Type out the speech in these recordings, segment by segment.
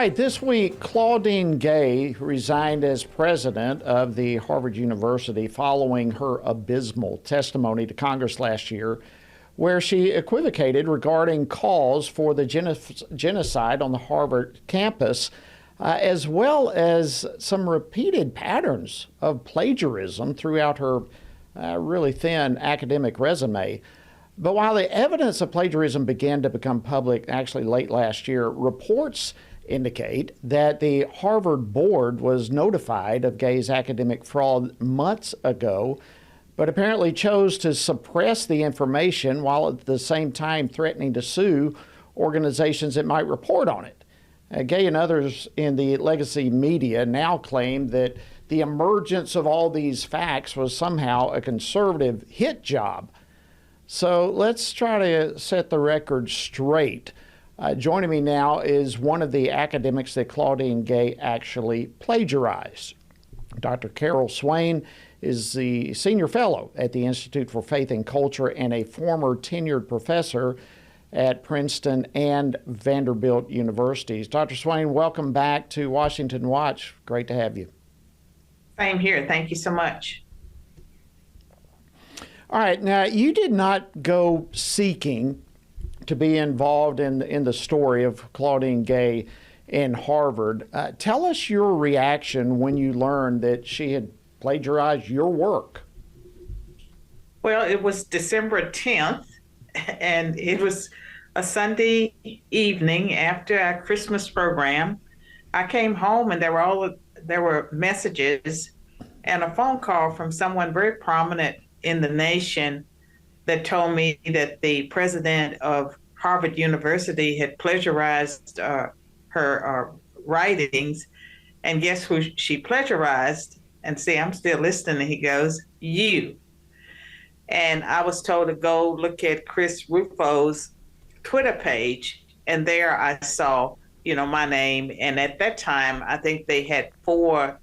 right, this week, Claudine Gay resigned as president of the Harvard University following her abysmal testimony to Congress last year, where she equivocated regarding calls for the genocide on the Harvard campus, as well as some repeated patterns of plagiarism throughout her really thin academic resume. But while the evidence of plagiarism began to become public actually late last year, reports indicate that the Harvard board was notified of Gay's academic fraud months ago, but apparently chose to suppress the information while at the same time threatening to sue organizations that might report on it. Gay and others in the legacy media now claim that the emergence of all these facts was somehow a conservative hit job. So let's try to set the record straight. Joining me now is one of the academics that Claudine Gay actually plagiarized. Dr. Carol Swain is the senior fellow at the Institute for Faith and Culture and a former tenured professor at Princeton and Vanderbilt universities. Dr. Swain, welcome back to Washington Watch. Great to have you. Same here. Thank you so much. All right. Now, you did not go seeking to be involved in the story of Claudine Gay in Harvard. Tell us your reaction when you learned that she had plagiarized your work. Well, it was December 10th, and it was a Sunday evening after our Christmas program. I came home and there were messages and a phone call from someone very prominent in the nation that told me that the president of Harvard University had plagiarized her writings. And guess who she plagiarized? And see, I'm still listening. And he goes, you. And I was told to go look at Chris Rufo's Twitter page. And there I saw, my name. And at that time, I think they had 4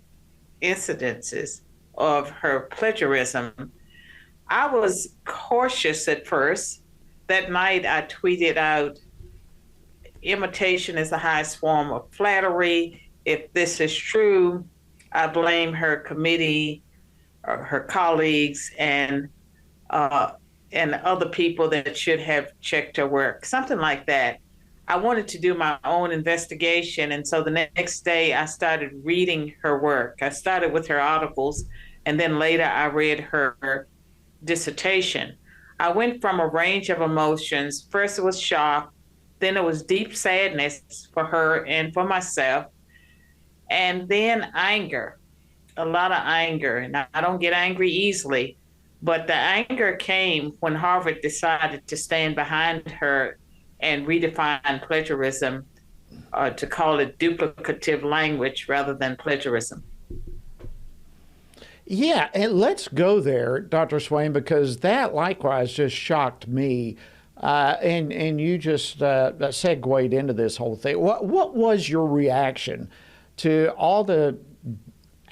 incidences of her plagiarism. I was cautious at first. That night I tweeted out, imitation is the highest form of flattery. If this is true, I blame her committee, her colleagues, and other people that should have checked her work, something like that. I wanted to do my own investigation, and so the next day I started reading her work. I started with her articles, and then later I read her dissertation. I went from a range of emotions. First it was shock, then it was deep sadness for her and for myself, and then anger, a lot of anger. And I don't get angry easily, but the anger came when Harvard decided to stand behind her and redefine plagiarism, to call it duplicative language rather than plagiarism. Yeah, and let's go there, Dr. Swain, because that likewise just shocked me. And you just segued into this whole thing. What was your reaction to all the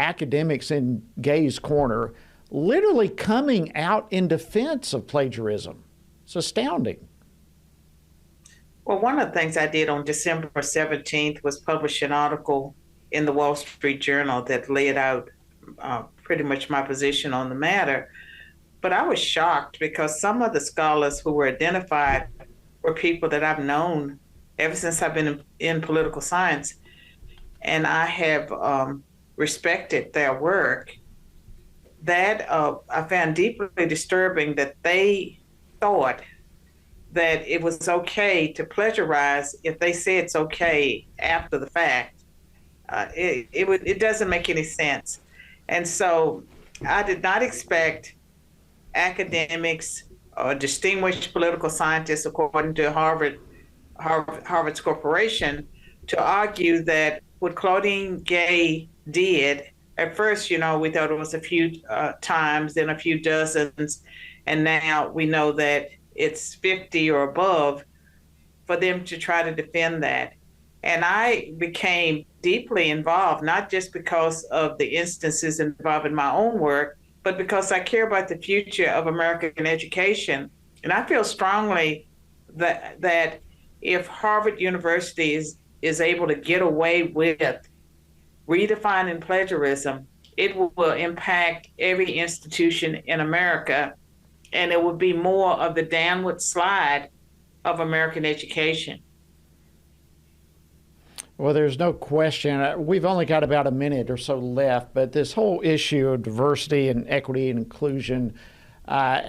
academics in Gay's corner literally coming out in defense of plagiarism? It's astounding. Well, one of the things I did on December 17th was publish an article in the Wall Street Journal that laid out pretty much my position on the matter. But I was shocked because some of the scholars who were identified were people that I've known ever since I've been in political science. And I have respected their work. That I found deeply disturbing that they thought that it was okay to plagiarize if they say it's okay after the fact. It doesn't make any sense. And so I did not expect academics or distinguished political scientists, according to Harvard's corporation, to argue that what Claudine Gay did, at first, we thought it was a few times, then a few dozens, and now we know that it's 50 or above, for them to try to defend that. And I became deeply involved, not just because of the instances involving my own work, but because I care about the future of American education. And I feel strongly that if Harvard University is is able to get away with redefining plagiarism, it will impact every institution in America, and it will be more of the downward slide of American education. Well, there's no question. We've only got about a minute or so left, but this whole issue of diversity and equity and inclusion,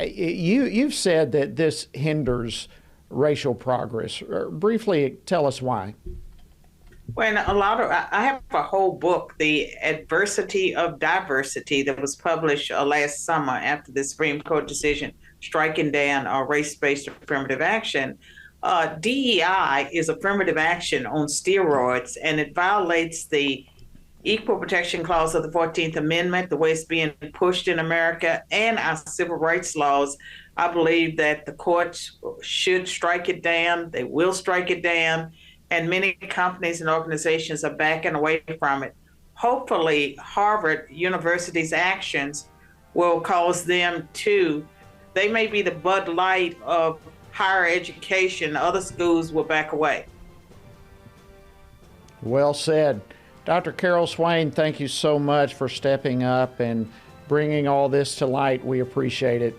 you've said that this hinders racial progress. Briefly tell us why. When I have a whole book, The Adversity of Diversity, that was published last summer after the Supreme Court decision striking down race-based affirmative action. DEI is affirmative action on steroids, and it violates the Equal Protection Clause of the 14th Amendment, the way it's being pushed in America, and our civil rights laws. I believe that the courts should strike it down. They will strike it down, and many companies and organizations are backing away from it. Hopefully, Harvard University's actions will cause them to, they may be the Bud Light of higher education. Other schools will back away. Well said. Dr. Carol Swain, thank you so much for stepping up and bringing all this to light. We appreciate it.